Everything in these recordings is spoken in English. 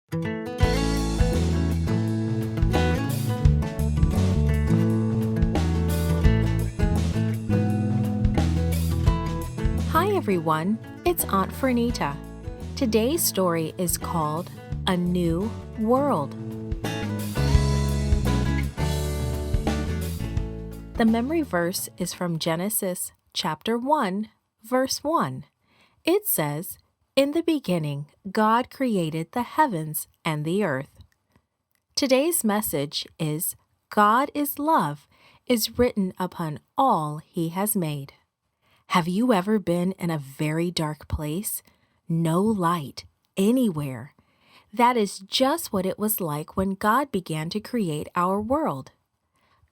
Hi everyone, it's Aunt Fernita. Today's story is called A New World. The memory verse is from Genesis chapter 1, verse 1. It says, "In the beginning, God created the heavens and the earth." Today's message is God is love is written upon all He has made. Have you ever been in a very dark place? No light anywhere. That is just what it was like when God began to create our world.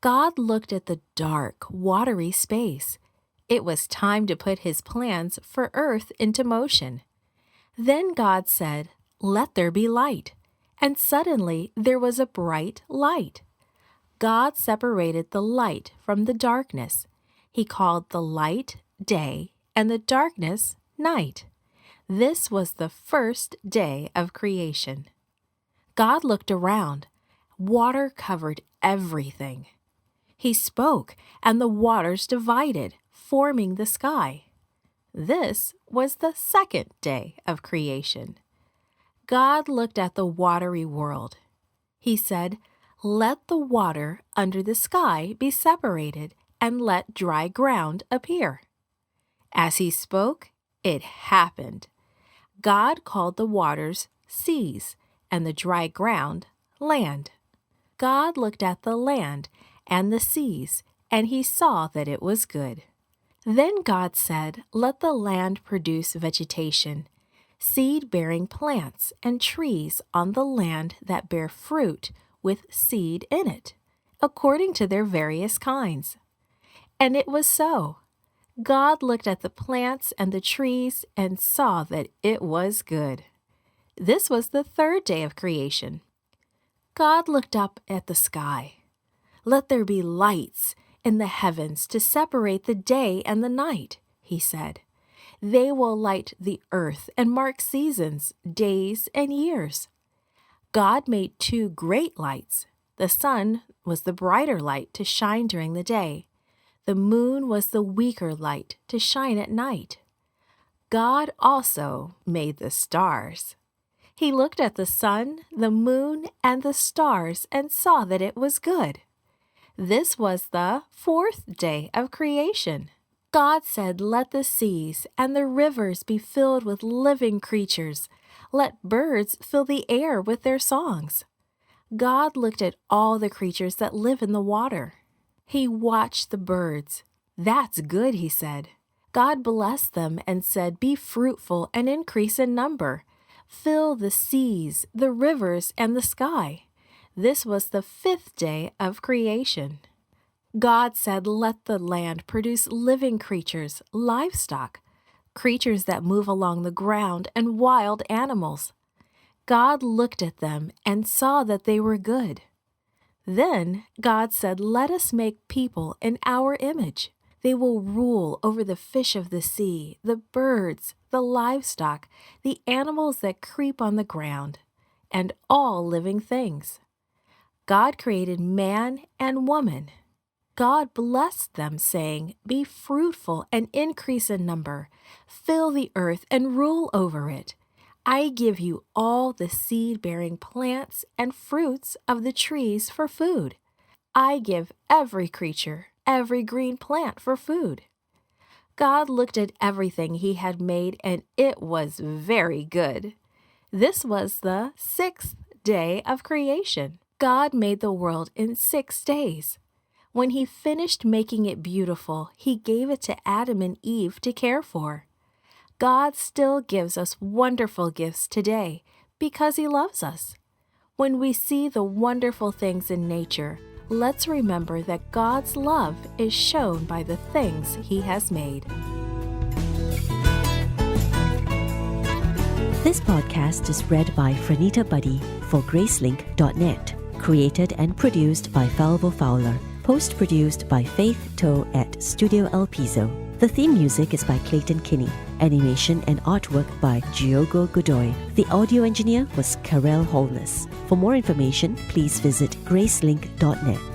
God looked at the dark, watery space. It was time to put His plans for earth into motion. Then God said, "Let there be light." And suddenly there was a bright light. God separated the light from the darkness. He called the light day and the darkness night. This was the first day of creation. God looked around. Water covered everything. He spoke, and the waters divided, forming the sky. This was the second day of creation. God looked at the watery world. He said, "Let the water under the sky be separated, and let dry ground appear." As He spoke, it happened. God called the waters seas, and the dry ground land. God looked at the land and the seas, and He saw that it was good. Then God said, "Let the land produce vegetation, seed-bearing plants and trees on the land that bear fruit with seed in it, according to their various kinds." And it was so. God looked at the plants and the trees and saw that it was good. This was the third day of creation. God looked up at the sky. "Let there be lights in the heavens to separate the day and the night," He said. "They will light the earth and mark seasons, days, and years." God made two great lights. The sun was the brighter light to shine during the day. The moon was the weaker light to shine at night. God also made the stars. He looked at the sun, the moon, and the stars and saw that it was good. This was the fourth day of creation. God said, "Let the seas and the rivers be filled with living creatures. Let birds fill the air with their songs." God looked at all the creatures that live in the water. He watched the birds. "That's good," He said. God blessed them and said, "Be fruitful and increase in number. Fill the seas, the rivers, and the sky." This was the fifth day of creation. God said, "Let the land produce living creatures, livestock, creatures that move along the ground, and wild animals." God looked at them and saw that they were good. Then God said, "Let us make people in our image. They will rule over the fish of the sea, the birds, the livestock, the animals that creep on the ground, and all living things." God created man and woman. God blessed them, saying, "Be fruitful and increase in number. Fill the earth and rule over it. I give you all the seed-bearing plants and fruits of the trees for food. I give every creature, every green plant for food." God looked at everything He had made, and it was very good. This was the sixth day of creation. God made the world in 6 days. When He finished making it beautiful, He gave it to Adam and Eve to care for. God still gives us wonderful gifts today because He loves us. When we see the wonderful things in nature, let's remember that God's love is shown by the things He has made. This podcast is read by Fernita Buddy for Gracelink.net. Created and produced by Falvo Fowler. Post-produced by Faith Toe at Studio El Piso. The theme music is by Clayton Kinney. Animation and artwork by Giogo Godoy. The audio engineer was Karel Holness. For more information, please visit Gracelink.net.